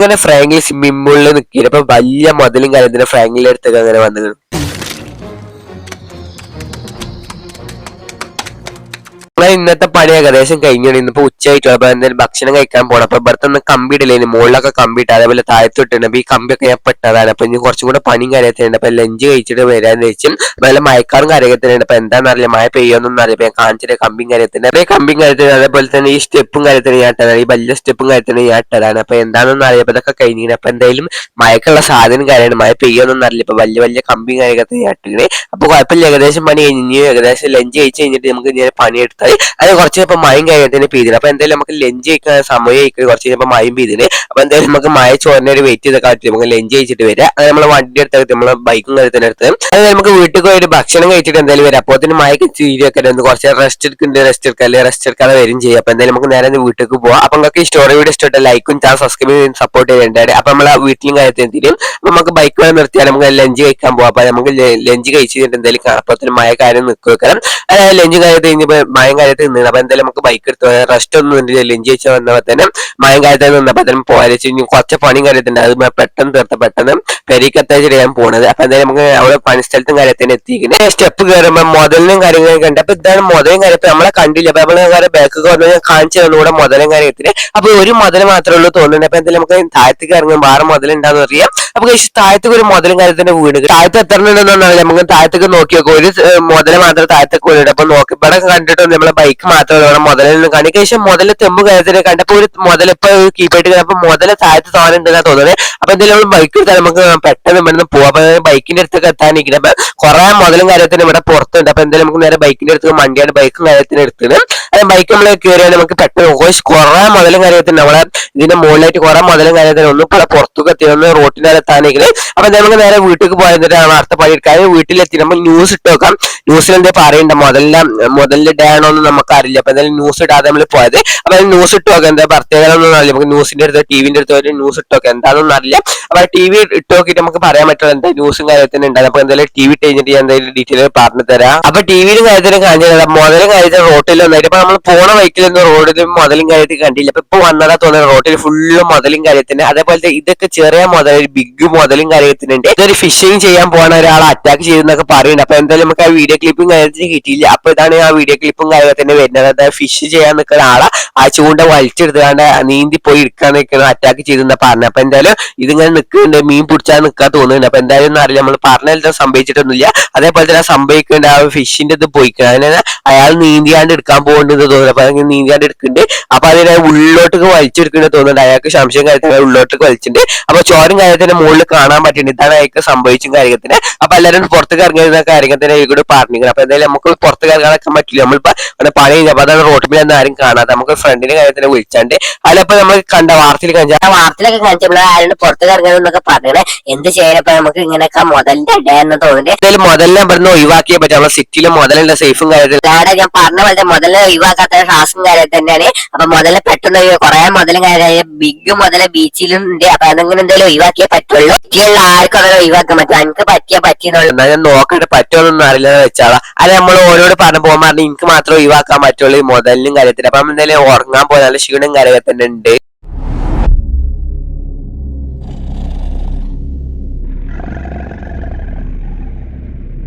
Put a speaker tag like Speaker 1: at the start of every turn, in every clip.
Speaker 1: അങ്ങനെ ഫ്രാങ്കിൽ സ്വിമ്മിംഗ് പൂളിൽ നിൽക്കില്ല. അപ്പൊ വലിയ മുതലും കാര്യത്തിന് ഫ്രാങ്കിന്റെ അടുത്തൊക്കെ അങ്ങനെ വന്നു. ഇന്നത്തെ പണി ഏകദേശം കഴിഞ്ഞു. ഇന്നിപ്പോ ഉച്ചയായിട്ടു. അപ്പൊ എന്തായാലും ഭക്ഷണം കഴിക്കാൻ പോകണം. അപ്പൊ ഇവിടുത്തെ ഒന്ന് കമ്പി ഇടലേന്, മുകളിലൊക്കെ കമ്പി ഇട്ട് അതേപോലെ താഴത്തോട്ടുണ്ട്. അപ്പൊ ഈ കമ്പിയൊക്കെ ഞാൻ പെട്ടതാണ്. അപ്പൊ ഇനി കുറച്ചും കൂടെ പണിയും കാര്യത്തിലുണ്ട്. അപ്പൊ ലഞ്ച് കഴിച്ചിട്ട് വരാന്ന് വെച്ചും നല്ല മഴക്കാറും കാര്യത്തിലുണ്ട്. അപ്പൊ എന്താണെന്നറിയില്ല, മഴ പെയ്യൊന്നും അറിയാം. ഞാൻ കാണിച്ചിട്ട് കമ്പിയും കാര്യത്തിന് അതേ കമ്പിയും കാര്യത്തിന് അതേപോലെ തന്നെ ഈ സ്റ്റെപ്പും കാര്യത്തിന് ഞാൻ ഇട്ടതാണ്. ഈ വലിയ സ്റ്റെപ്പും കാര്യത്തിന് ഞാൻ ഇട്ടതാണ്. അപ്പൊ എന്താണെന്ന് അറിയാം, ഇതൊക്കെ കഴിഞ്ഞിങ്ങനെ. അപ്പൊ എന്തായാലും മഴക്കുള്ള സാധനം കാര്യമാണ്, മഴ പെയ്യൊന്നും അറിയില്ല. ഇപ്പൊ വലിയ വലിയ കമ്പിയും കാര്യത്തിന് ഞാൻ ഇട്ടിങ്ങനെ. അപ്പൊ കുഴപ്പമില്ല, ഏകദേശം പണി കഴിഞ്ഞ് ഏകദേശം ലഞ്ച് കഴിച്ച് കഴിഞ്ഞിട്ട് നമുക്ക് ഇങ്ങനെ പണിയെടുത്താൽ അത് കുറച്ച് കഴിഞ്ഞപ്പോൾ മഴയും കാര്യത്തിന് പെയ്തിന്. അപ്പൊ എന്തായാലും നമുക്ക് ലഞ്ച് കഴിക്കാൻ സമയം കുറച്ച് കഴിഞ്ഞപ്പോൾ മഴയും പെയ്തിന്. അപ്പൊ എന്തായാലും നമുക്ക് മഴ ചോറിനൊരു വെയിറ്റ് ചെയ്ത് കാട്ടി നമുക്ക് ലഞ്ച് കഴിച്ചിട്ട് വരാം. അത് നമ്മളെ വണ്ടി എടുത്ത് നമ്മളെ ബൈക്കും കാര്യത്തിന് എടുത്ത് അത് നമുക്ക് വീട്ടിൽ പോയി ഒരു ഭക്ഷണം കഴിച്ചിട്ട് എന്തായാലും വരാം. അപ്പോൾ തന്നെ മഴയ്ക്ക് ചീരിയൊക്കെ കുറച്ച് റെസ്റ്റ് എടുക്കുന്നുണ്ട്, റെസ്റ്റ് എടുക്കാതെ റെസ്റ്റ് എടുക്കാതെ വരും ചെയ്യും. അപ്പൊ എന്തായാലും നമുക്ക് നേരെ വീട്ടിലേക്ക് പോവാം. അപ്പൊ നിങ്ങൾക്ക് ഈ സ്റ്റോറി വീഡിയോ ഇഷ്ടപ്പെട്ട ലൈക്കും ചാനൽ സബ്സ്ക്രൈബ് ചെയ്ത് സപ്പോർട്ട് ചെയ്യേണ്ടത്. അപ്പൊ നമ്മളെ വീട്ടിലും കാര്യത്തിന് തിരിയും. അപ്പൊ നമുക്ക് ബൈക്ക് വരെ നിർത്തിയാൽ നമുക്ക് ലഞ്ച് കഴിക്കാൻ പോവാം. അപ്പൊ നമുക്ക് ലഞ്ച് കഴിച്ചിട്ട് എന്തായാലും അപ്പൊ മഴ കാര്യം നിൽക്കുക. അതായത് ലഞ്ച് കാര്യത്തിൽ കഴിഞ്ഞപ്പോൾ മഴയും കാര്യത്തിൽ നിന്ന്. അപ്പൊ എന്തായാലും നമുക്ക് ബൈക്ക് എടുത്ത് റെസ്റ്റ് ഒന്നും ഇല്ല. ലഞ്ച് കഴിച്ചാൽ വന്നപ്പോൾ തന്നെ മഴയും കാര്യത്തിൽ നിന്നപ്പോൾ തന്നെ പോയാൽ കുറച്ച് പണിയും കാര്യത്തിൻ്റെ അത് പെട്ടെന്ന് തീർത്ത് പെട്ടെന്ന് പെരീക്കത്തേക്ക് ഞാൻ പോണത്. അപ്പൊ എന്തായാലും നമുക്ക് അവിടെ പണി സ്ഥലത്തും കാര്യത്തിന് എത്തിക്കുന്നത് സ്റ്റെപ്പ് കയറുമ്പോൾ മുതലിനും കാര്യങ്ങളൊക്കെ ഉണ്ട്. അപ്പൊ ഇതാണ് മുതലും കാര്യത്തിൽ നമ്മളെ കണ്ടില്ല. അപ്പൊ നമ്മളെ ബാക്ക് വന്ന് ഞാൻ കാണിച്ചു തന്നുകൂടെ മുതലും കാര്യത്തിന്. അപ്പൊ ഒരു മുതൽ മാത്രമേ ഉള്ളൂ തോന്നുന്നുണ്ട്. അപ്പൊ എന്തായാലും നമുക്ക് താഴത്തേക്ക് ഇറങ്ങും വേറെ മുതലുണ്ടാന്ന് അറിയാം. അപ്പൊ താഴത്തേക്ക് ഒരു മുതലും കാര്യത്തിന്റെ വീട് താഴത്ത് എത്തണമെന്നുണ്ടെന്നാണ് നമുക്ക് താഴത്തേക്ക് നോക്കി നോക്കും. ഒരു മുതൽ മാത്രം താഴത്തേക്ക് വീട്. അപ്പൊ നോക്കി ഇവിടെ കണ്ടിട്ട് നമ്മളെ ബൈക്ക് മാത്രമല്ല മുതലിൽ കണി ശേഷം മുതൽ തെമ്പ് കാര്യത്തിന് കണ്ടപ്പോ ഒരു മുതലിപ്പോ കീപ്പായിട്ട് അപ്പൊ മുതൽ താഴത്ത് തോന്നുന്നുണ്ടെന്നാ തോന്നുന്നത്. അപ്പൊ എന്തായാലും നമ്മൾ ബൈക്ക് എടുത്താൽ നമുക്ക് പെട്ടെന്ന് ഇവിടുന്ന് പോവാം. അപ്പൊ ബൈക്കിന്റെ അടുത്തൊക്കെ എത്താനിരിക്കുന്നത്. അപ്പൊ കുറെ മുതലും കാര്യത്തിന് ഇവിടെ പുറത്തുണ്ട്. അപ്പൊ എന്തായാലും നമുക്ക് നേരെ ബൈക്കിന്റെ അടുത്ത് വണ്ടിയാണ് ബൈക്കും കാര്യത്തിന് എടുത്തത്. അത് ബൈക്ക് നമ്മൾ കയറിയാൽ നമുക്ക് പെട്ടെന്ന് കുറെ മുതലും കാര്യത്തിന് നമ്മളെ ഇതിന്റെ മുകളിലായിട്ട് കുറെ മുതലും കാര്യത്തിന് ഒന്നും പല പുറത്തൊക്കെ എത്തി ഒന്ന് റോട്ടിന്റെ എത്താനിരിക്കുന്നത്. അപ്പൊ നമുക്ക് നേരെ വീട്ടിലേക്ക് പോയതിട്ടാണ് അടുത്ത പണി എടുക്കാൻ. വീട്ടിലെത്തി നമ്മൾ ന്യൂസ് ഇട്ട് നോക്കാം. ന്യൂസിൽ എന്താ പറയണ്ട മുതലിന്റെ ഡേ ആണോന്ന് നമുക്ക് അറിയില്ല. അപ്പൊ എന്തായാലും ന്യൂസ് ഇടാതെ നമ്മൾ പോയത്. അപ്പൊ ന്യൂസ് ഇട്ട് നോക്കാം എന്താ പ്രത്യേകത ഒന്നും അറിയില്ല. നമുക്ക് ന്യൂസിന്റെ അടുത്ത് ടിവിന്റെ അടുത്ത് ഒരു ന്യൂസ് ഇട്ട് നോക്കാം എന്താണെന്നൊന്നും അറിയില്ല. അപ്പൊ ടി വി ഇട്ട് നോക്കിയിട്ട് നമുക്ക് പറയാൻ പറ്റുള്ളൂ എന്താ ന്യൂസും കാര്യത്തിന് ഉണ്ടാകും. അപ്പൊ എന്തായാലും ടി വി ഇട്ട് കഴിഞ്ഞിട്ട് ഞാൻ എന്തായാലും ഡീറ്റെയിൽ പറഞ്ഞു തരാം. അപ്പൊ ടിവിയിലും കാര്യത്തിലും കാണിച്ചത് മുതലും കാര്യത്തിൽ റോട്ടിൽ വന്നായിട്ട് ഇപ്പൊ നമ്മൾ പോണ ബൈക്കിലൊന്നും റോഡിലും മുതലും കാര്യത്തിൽ കണ്ടില്ല. അപ്പൊ ഇപ്പൊ വന്നതാ തോന്നുന്നത് റോട്ടിൽ ഫുള്ള് മുതലും കാര്യത്തിന്. അതേപോലെ ഇതൊക്കെ ചെറിയ മുതൽ ബിഗ് മുതലും കാര്യത്തിനുണ്ട്. ഇതൊരു ഫിഷിംഗ് ചെയ്യാൻ പോണ ഒരാളെ അറ്റാക്ക് ചെയ്തെന്നൊക്കെ പറയുന്നുണ്ട്. അപ്പൊ എന്തായാലും നമുക്ക് ആ വീഡിയോ ക്ലിപ്പും കാര്യത്തിന് കിട്ടിയില്ല. അപ്പൊ ഇതാണ് ആ വീഡിയോ ക്ലിപ്പും കാര്യത്തിന് വരുന്നത്. അതായത് ഫിഷ് ചെയ്യാൻ നിൽക്കുന്ന ആളെ ആ ചൂണ്ട വലിച്ചെടുത്താണ്ട് നീന്തി പോയി എടുക്കാൻ നിൽക്കുന്ന അറ്റാക്ക് ചെയ്തെന്നാ പറഞ്ഞത്. അപ്പൊ എന്തായാലും ഇതിങ്ങനെ നിൽക്കുന്നുണ്ട്, മീൻ പിടിച്ചാൽ നിൽക്കാൻ തോന്നുന്നുണ്ട്. അപ്പൊ എന്തായാലും അറിയില്ല, നമ്മൾ പറഞ്ഞാലും സംഭവിച്ചിട്ടൊന്നുമില്ല. അതേപോലെ തന്നെ സംഭവിക്കേണ്ട ആ ഫിഷിന്റെ ഇത് പോയിക്കണം. അതിനെ അയാൾ നീന്തിയാണ്ട് എടുക്കാൻ പോകുന്നുണ്ട് തോന്നുന്നു. അപ്പൊ അങ്ങനെ നീന്തിയാണ്ട് എടുക്കുന്നുണ്ട്. അപ്പൊ അതിനെ ഉള്ളിലോട്ടേക്ക് വലിച്ചെടുക്കുന്നത് തോന്നുന്നുണ്ട്. അയാൾക്ക് സംശയം കാര്യത്തിന് ഉള്ളിലോട്ടേക്ക് വലിച്ചിട്ടുണ്ട്. അപ്പൊ ചോരും കാര്യത്തിന്റെ മുകളിൽ കാണാൻ പറ്റുന്നുണ്ട്. ഇതാണ് അയാൾക്ക് സംഭവിച്ചും കാര്യത്തിന്. അപ്പൊ എല്ലാവരും പുറത്തേക്ക് ഇറങ്ങിയിരുന്ന കാര്യത്തിന് കൂടെ പറഞ്ഞിരിക്കണം. അപ്പൊ എന്തായാലും നമുക്ക് പുറത്തേക്ക് ഇറങ്ങാനൊക്കെ പറ്റില്ല. നമ്മളിപ്പോ പണി കഴിഞ്ഞ അപ്പൊ അതാണ് റോട്ടിൽ ഒന്നും ആരും കാണാതെ നമുക്ക് ഫ്രണ്ടിന്റെ കാര്യത്തിന് വിളിച്ചാണ്ട് അതിലപ്പോ നമ്മൾ കണ്ട വാർത്തയിലൊക്കെ കാണിച്ചപ്പോൾ ആരും പുറത്തേക്ക് ഇറങ്ങുന്നൊക്കെ പറഞ്ഞേ എന്ത് ചെയ്യാനപ്പോ നമുക്ക് ഇങ്ങനെയൊക്കെ മുതലിന്റെ ഡേ എന്ന് തോന്നുന്നുണ്ട്. എന്തായാലും മുതലിനെ ഇവിടുന്ന് ഒഴിവാക്കിയേ പറ്റും. നമ്മളെ സിറ്റിയിലും മുതലിന്റെ സേഫും കാര്യത്തിൽ അവിടെ ഞാൻ പറഞ്ഞ പോലെ മുതലിനെ ഒഴിവാക്കാത്ത ടാസ്കും കാര്യം തന്നെയാണ്. അപ്പൊ മുതല് പെട്ടെന്ന് കുറെ മുതലും കാര്യം ബിഗ് മുതല് ബീച്ചിലും ഉണ്ട്. അപ്പൊ അതെങ്ങനെ എന്തായാലും ഒഴിവാക്കിയേ പറ്റുള്ളൂ. സിറ്റിയിലുള്ള ആർക്കും അങ്ങനെ ഒഴിവാക്കാൻ പറ്റും. എനിക്ക് പറ്റിയെന്നുള്ളൂ. എന്നാൽ ഞാൻ നോക്കട്ടെ പറ്റുമെന്നൊന്നും അറിയില്ല വെച്ചാളാ. അത് നമ്മൾ ഓരോട് പറഞ്ഞു പോകാൻ പറഞ്ഞ് എനിക്ക് മാത്രം ഒഴിവാക്കാൻ പറ്റുള്ളൂ ഈ മുതലിനും കാര്യത്തിൽ. അപ്പൊ എന്തായാലും ഉറങ്ങാൻ പോയാൽ നല്ല ക്ഷീണം കാര്യത്തിൽ ഉണ്ട്.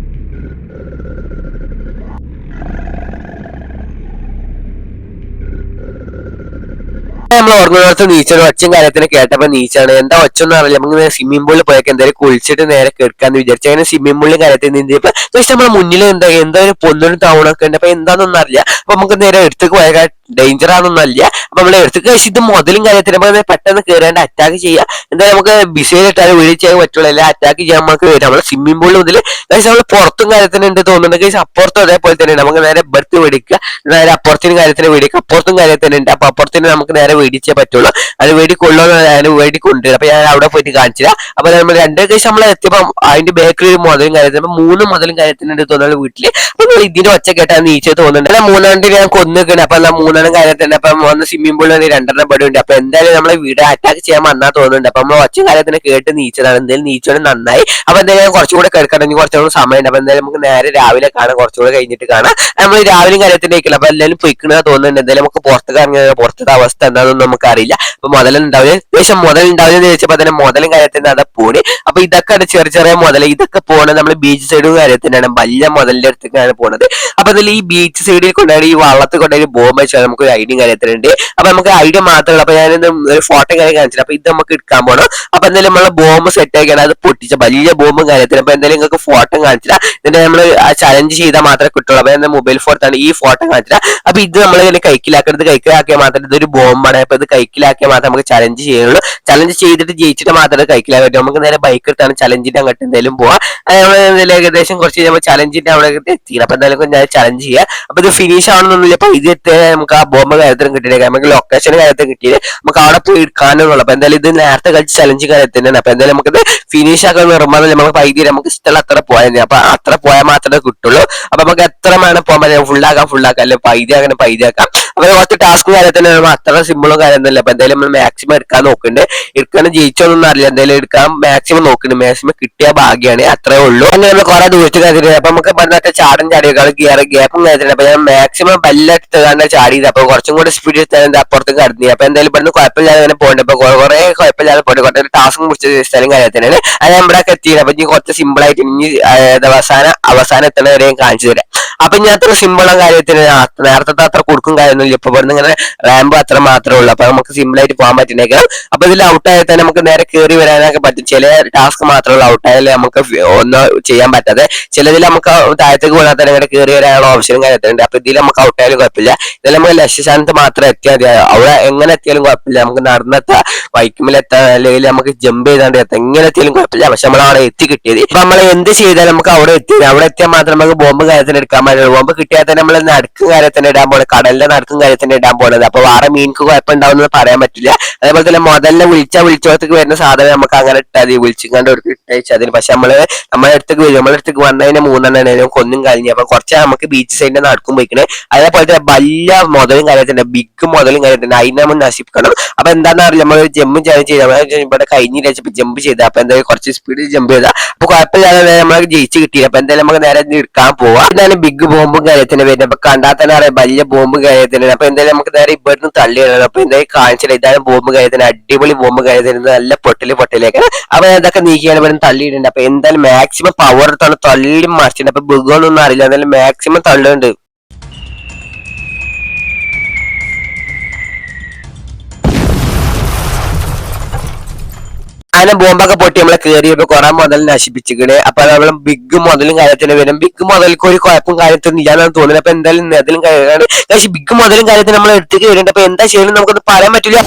Speaker 1: നമ്മൾ ഉറങ്ങുന്നിടത്ത് നീച്ചാണ് ഒച്ചയും കാര്യത്തിന് കേട്ടപ്പോ നീച്ചാണ്. എന്താ ഒച്ചൊന്നും അറിയില്ല. നമുക്ക് സ്വിമ്മിംഗ് പൂളിൽ പോയൊക്കെ എന്തായാലും കുളിച്ചിട്ട് നേരെ കേൾക്കാന്ന് വിചാരിച്ചു. അങ്ങനെ സ്വിമ്മിംഗ് പൂളിൽ കാര്യത്തിൽ നീന്തിയപ്പോ നമ്മളെ മുന്നിൽ എന്താ ഒരു പൊന്നൊരു ടൗണൊക്കെ ഉണ്ട്. അപ്പൊ എന്താണെന്നൊന്നും അറിയില്ല. അപ്പൊ നമുക്ക് നേരെ എടുത്തേക്ക് പോയാൽ ഡേഞ്ചർ ആണെന്നൊന്നും അല്ല. അപ്പൊ നമ്മൾ എടുത്തേക്ക് കഴിച്ച് ഇത് മുതലും കാര്യത്തിന് പെട്ടെന്ന് കയറാണ്ട് അറ്റാക്ക് ചെയ്യാം. എന്തായാലും നമുക്ക് ബിസൈലിട്ടാൽ വീഡിയോ ചെയ്യാൻ പറ്റുള്ളൂ. അല്ല അറ്റാക്ക് ചെയ്യാൻ നമുക്ക് വരും. നമ്മളെ സ്വിമ്മിംഗ് പൂളിൽ മുതൽ നമ്മൾ പുറത്തും കാര്യത്തിന് ഉണ്ട് തോന്നുന്നുണ്ട്. അപ്പുറത്തും അതേപോലെ തന്നെ നമുക്ക് നേരെ ബർത്ത് മേടിക്കുക, നേരെ അപ്പുറത്തിന് കാര്യത്തിന് മേടിക്കുക. അപ്പുറത്തും കാര്യത്തിന് ഉണ്ട്. അപ്പൊ അപ്പുറത്തിന് നമുക്ക് നേരെ മേടിച്ചേ പറ്റുള്ളൂ. അത് മേടിക്കൊള്ളൂ മേടിക്കൊണ്ടുവരും. അപ്പൊ ഞാൻ അവിടെ പോയിട്ട് കാണിച്ചില്ല. അപ്പൊ നമ്മൾ രണ്ടേ ദിവസം നമ്മൾ എത്തിയപ്പോ അതിന്റെ ബേക്കറി മുതലും കാര്യത്തിന് 3 മുതലും കാര്യത്തിനുണ്ട് തോന്നുന്നു വീട്ടില്. അപ്പൊ നമ്മൾ ഇതിന്റെ ഒച്ച കേട്ടാൽ നീച്ച തോന്നുന്നുണ്ട്. 3 ഞാൻ കൊന്നിക്കണം. അപ്പൊ മൂന്നെണ്ണം കാര്യത്തിന്റെ അപ്പം ഒന്ന് സ്വിമ്മിംഗ് പൂളിൽ 2 ബെഡ് ഉണ്ട്. അപ്പൊ എന്തായാലും നമ്മളെ വീട് അറ്റാക്ക് ചെയ്യാൻ വന്നാൽ തോന്നുന്നുണ്ട്. അപ്പൊ നമ്മൾ ഒച്ച കാര്യത്തിന് കേട്ട് നീച്ചതാണ്. എന്തായാലും നീച്ചോടെ നന്നായി. അപ്പൊ എന്തായാലും കുറച്ചുകൂടെ കേൾക്കണമെങ്കിൽ കുറച്ചുകൂടെ സമയമുണ്ട്. അപ്പൊ എന്തായാലും നമുക്ക് നേരെ രാവിലെ കാണാം, കുറച്ചുകൂടെ കഴിഞ്ഞിട്ട് കാണാം. നമ്മൾ രാവിലെയും കാര്യത്തിന്റെ ആയിക്കില്ല. അപ്പൊ എല്ലാവരും പൊയ്ക്കണ തോന്നുന്നുണ്ട്. എന്തായാലും നമുക്ക് പുറത്തേക്ക് ഇറങ്ങിയ പുറത്തത്തെ അവസ്ഥ എന്താണെന്നൊന്നും നമുക്ക് അറിയില്ല. അപ്പൊ മുതലുണ്ടാവില്ല, ഏകദേശം മുതലുണ്ടാവില്ലെന്ന് ചോദിച്ചപ്പോ തന്നെ മുതലും കാര്യത്തിന്റെ അതാ പോണ്. അപ്പൊ ഇതൊക്കെ ചെറിയ ചെറിയ മുതൽ, ഇതൊക്കെ പോണത് നമ്മൾ ബീച്ച് സൈഡും കാര്യത്തിനാണ്, വലിയ മുതലിന്റെ അടുത്തേക്കാണ് പോണത്. അപ്പൊ അതിൽ ഈ ബീച്ച് സൈഡിൽ കൊണ്ടുപോയി ഈ വള്ളത്തിൽ കൊണ്ടുപോയി ബോംബ് വെച്ചാൽ നമുക്ക് ഒരു ഐഡിയ കാര്യത്തിലുണ്ട്. അപ്പൊ നമുക്ക് ഐഡിയ മാത്രമല്ല. അപ്പൊ ഞാനിത് ഒരു ഫോട്ടോ കാര്യം കാണിച്ചില്ല. അപ്പൊ ഇത് നമുക്ക് എടുക്കാൻ പോകണം. അപ്പൊ എന്തായാലും നമ്മളെ ബോംബ് സെറ്റ് ആക്കിയാണ് അത് പൊട്ടിച്ച വലിയ ബോംബും കാര്യത്തിലും. അപ്പൊ എന്തായാലും നിങ്ങൾക്ക് ഫോട്ടോ കാണിച്ചില്ല. ഇതിന്റെ നമ്മൾ ചലഞ്ച് ചെയ്താൽ മാത്രമേ കിട്ടുള്ളൂ. അപ്പൊ എന്റെ മൊബൈൽ ഫോർത്താണ് ഈ ഫോട്ടോ കാണിച്ചില്ല. അപ്പൊ ഇത് നമ്മൾ ഇങ്ങനെ കൈക്കിലാക്കരുത്, കൈക്കിലാക്കിയാൽ മാത്രമേ ഇതൊരു ബോംബാണ്. അപ്പൊ ഇത് കൈക്കിലാക്കിയാൽ മാത്രമേ നമുക്ക് ചലഞ്ച് ചെയ്യുള്ളൂ. ചലഞ്ച് ചെയ്തിട്ട് ജയിച്ചിട്ട് മാത്രമേ കൈക്കിലാക്കാൻ പറ്റൂ. നമുക്ക് നേരെ ബൈക്ക് എടുത്താണ് ചലഞ്ചിന്റെ അങ്ങോട്ട് എന്തായാലും പോവാം. ഏകദേശം കുറച്ച് നമ്മൾ ചലഞ്ചിന്റെ അവിടെ എത്തി. അപ്പൊ എന്തായാലും ഞാൻ ചലഞ്ച് ചെയ്യാം. അപ്പൊ ഇത് ഫിനിഷ് ആവണമെന്നൊന്നുമില്ല. അപ്പൊ ഇത് നമുക്ക് ആ ബോംബ് കാര്യത്തിലും കിട്ടിയില്ല, നമുക്ക് ലൊക്കേഷൻ കാര്യത്തിൽ കിട്ടിയില്ല, നമുക്ക് അവിടെ പോയി എടുക്കാനുള്ളൂ. അപ്പൊ എന്തായാലും ഇത് നേരത്തെ കളിച്ച് ചലഞ്ച് കാര്യത്തിനാണ്. അപ്പൊ എന്തായാലും നമുക്കിത് ഫിനിഷ് ആക്കാൻ നിർമ്മാണം നമുക്ക് പൈതി നമുക്ക് ഇഷ്ടമുള്ള അത്ര പോയാൽ അപ്പൊ അത്ര പോയാൽ മാത്രമേ കിട്ടുള്ളൂ. അപ്പൊ നമുക്ക് എത്ര വേണം പോകാൻ പറ്റും, ഫുള്ളാക്കാം അല്ലെ പൈതിയാക്കാം. അപ്പൊ കുറച്ച് ടാസ്കും കാര്യത്തിന് അത്ര സിമ്പിളും കാര്യമൊന്നുമില്ല. അപ്പൊ എന്തായാലും നമ്മൾ മാക്സിമം എടുക്കാൻ നോക്കുന്നുണ്ട്. എടുക്കാൻ ജയിച്ചോന്നൊന്നും അറിയില്ല, എന്തായാലും എടുക്കാൻ മാക്സിമം നോക്കുന്നുണ്ട്. മാക്സിമം കിട്ടിയ ഭാഗ്യമാണ്, അത്രേ ഉള്ളൂ. അങ്ങനെ നമ്മൾ കുറെ ദൂരത്ത് കാര്യത്തില്ല. അപ്പൊ നമുക്ക് പറഞ്ഞ ചാടും ചാടിയേക്കാൾ ഗ്യാപ്പും കാര്യത്തില്ല. അപ്പൊ ഞാൻ മാക്സിമം ബെല്ലെടുത്ത് ചാടിയത്. അപ്പൊ കുറച്ചും കൂടി സ്പീഡ് എടുത്താൽ അപ്പുറത്തേക്ക് കടന്നു. അപ്പൊ എന്തായാലും ഇവിടുന്ന് കുഴപ്പമില്ലാതെ അങ്ങനെ പോകണ്ട. അപ്പൊ കുറെ കുഴപ്പമില്ലാതെ പോയിട്ട് കുറേ ടാസ്കും കുറിച്ച് സ്ഥലം കാര്യത്തിനാണ്. അത് നമ്മുടെ എത്തിയത്. അപ്പൊ ഇനി കുറച്ച് സിമ്പിൾ ആയിട്ട് ഇനി അവസാനം എത്തണ വരെ കാണിച്ചു തരാം. അപ്പൊ ഞാൻ അത്ര സിമ്പിളും കാര്യത്തിന് നേരത്തെ അത്ര കൊടുക്കും കാര്യമൊന്നുമില്ല. ഇപ്പൊ ഇവിടുന്ന് ഇങ്ങനെ റാമ്പ് അത്ര മാത്രമേ ഉള്ളൂ. അപ്പൊ നമുക്ക് സിമ്പിൾ ആയിട്ട് പോകാൻ പറ്റുന്നേക്കാം. അപ്പൊ ഇതിൽ ഔട്ടായാൽ തന്നെ നമുക്ക് നേരെ കയറി വരാനൊക്കെ പറ്റും. ചില ടാസ്ക് മാത്രമേ ഔട്ടായാലും നമുക്ക് ഒന്നും ചെയ്യാൻ പറ്റാതെ, ചിലതിൽ നമുക്ക് താഴത്തേക്ക് പോകാൻ തന്നെ ഇങ്ങനെ കയറി വരാനുള്ള ഓപ്ഷനും കാര്യത്തിലുണ്ട്. അപ്പൊ ഇതിൽ നമുക്ക് ഔട്ടായാലും കുഴപ്പമില്ല. ഇതിൽ നമുക്ക് ലക്ഷ്യസ്ഥാനത്ത് മാത്രം എത്തിയാൽ മതി. അവിടെ എങ്ങനെ എത്തിയാലും കുഴപ്പമില്ല. നമുക്ക് നടന്നെത്താം, വൈക്കുമ്പിലെത്താം, അല്ലെങ്കിൽ നമുക്ക് ജമ്പ് ചെയ്താണ്ട് എത്താം, എങ്ങനെ എത്തിയാലും കുഴപ്പമില്ല. പക്ഷെ നമ്മൾ അവിടെ എത്തി കിട്ടിയത്. അപ്പൊ നമ്മൾ എന്ത് ചെയ്താലും നമുക്ക് അവിടെ എത്തിയത്. അവിടെ എത്തിയാൽ മാത്രം നമുക്ക് ബോംബ് കാര്യത്തിന് എടുക്കാൻ പറ്റുള്ളൂ. ബോംബ് കിട്ടിയാൽ തന്നെ നമ്മൾ നടുക്കും കാര്യത്തിന് ഇടാൻ പോകുന്നത്, കടലിന്റെ നടുക്കും കാര്യത്തിന് ഇടാൻ പോകുന്നത്. അപ്പൊ വേറെ മീൻക്ക് കുഴപ്പമുണ്ടാവുന്നത് പറയാൻ പറ്റില്ല. അതേപോലെ തന്നെ മുതലിനെ വിളിച്ചോടത്തേക്ക് വരുന്ന സാധനം നമുക്ക് അങ്ങനെ ഇട്ടാൽ മതി, വിളിച്ചിങ്ങാണ്ട് ഒരു ഇട്ടതിന്. പക്ഷെ നമ്മളെ അടുത്തേക്ക് വരും, നമ്മളെ അടുത്തേക്ക് വന്നതിന് 3 എണ്ണം കൊന്നും കഴിഞ്ഞു. അപ്പൊ കുറച്ച് നമുക്ക് ബീച്ച് സൈഡിന്റെ നടക്കും പോയിക്കണേ. അതേപോലെ തന്നെ വലിയ മുതലും കാര്യത്തിന്റെ ബിഗ് മുതലും കാര്യത്തിന്റെ അതിനെ നമ്മൾ നശിപ്പിക്കണം. അപ്പൊ എന്താണെന്ന് അറിയില്ല, നമ്മൾ ജമ്പ് ചെയ്ത് ഇവിടെ കഴിഞ്ഞില്ല ജമ്പ് ചെയ്ത. അപ്പൊ എന്തായാലും കുറച്ച് സ്പീഡിൽ ജമ്പ് ചെയ്താൽ അപ്പൊ കുഴപ്പമില്ലാതെ നമ്മൾ ജയിച്ച് കിട്ടിയില്ല. അപ്പൊ എന്തായാലും നമുക്ക് നേരെ എടുക്കാൻ പോവാം. ഇതാണ് ബിഗ് ബോംബും കാര്യത്തിന് വരുന്നത്. അപ്പൊ കണ്ടാൽ തന്നെ അറിയാം വലിയ ബോംബും കാര്യത്തിന്. അപ്പൊ എന്തായാലും നമുക്ക് നേരെ ഇവിടുന്ന് തള്ളിയിടണം. അപ്പൊ എന്തായാലും കാണിച്ചില്ല, ഇതാണ് ബോംബ് കാര്യത്തിന്, അടിപൊളി ബോംബ് കാര്യത്തിന്, നല്ല പൊട്ടലേക്ക്. അപ്പൊ ഇതൊക്കെ നീക്കിയാണ് ഇവിടെ തള്ളിയിട്ടുണ്ട്. അപ്പൊ എന്തായാലും മാക്സിമം പവർ എടുത്താണ് തള്ളി മറിച്ചിട്ടുണ്ട്. അപ്പൊ ബുഗൊന്നും അറിയില്ല, എന്തായാലും മാക്സിമം തള്ളുന്നുണ്ട്. അങ്ങനെ ബോംബൊക്കെ പൊട്ടി നമ്മളെ കയറിയപ്പോ കുറെ മുതൽ നശിപ്പിച്ചിക്കണ്. അപ്പൊ നമ്മള് ബിഗ് മുതലും കാര്യത്തിന് വരും. ബിഗ് മുതൽക്ക് ഒരു കുഴപ്പം കാര്യത്തിനും ഇല്ലാന്നാണ് തോന്നുന്നത്. അപ്പൊ എന്തായാലും അതിലും കാര്യമാണ്. പക്ഷെ ബിഗ് മുതലും കാര്യത്തിന് നമ്മൾ എടുത്തേക്ക് വരുന്നുണ്ട്. അപ്പൊ എന്താ ചെയ്യണം നമുക്കൊന്ന് പറയാൻ പറ്റില്ല.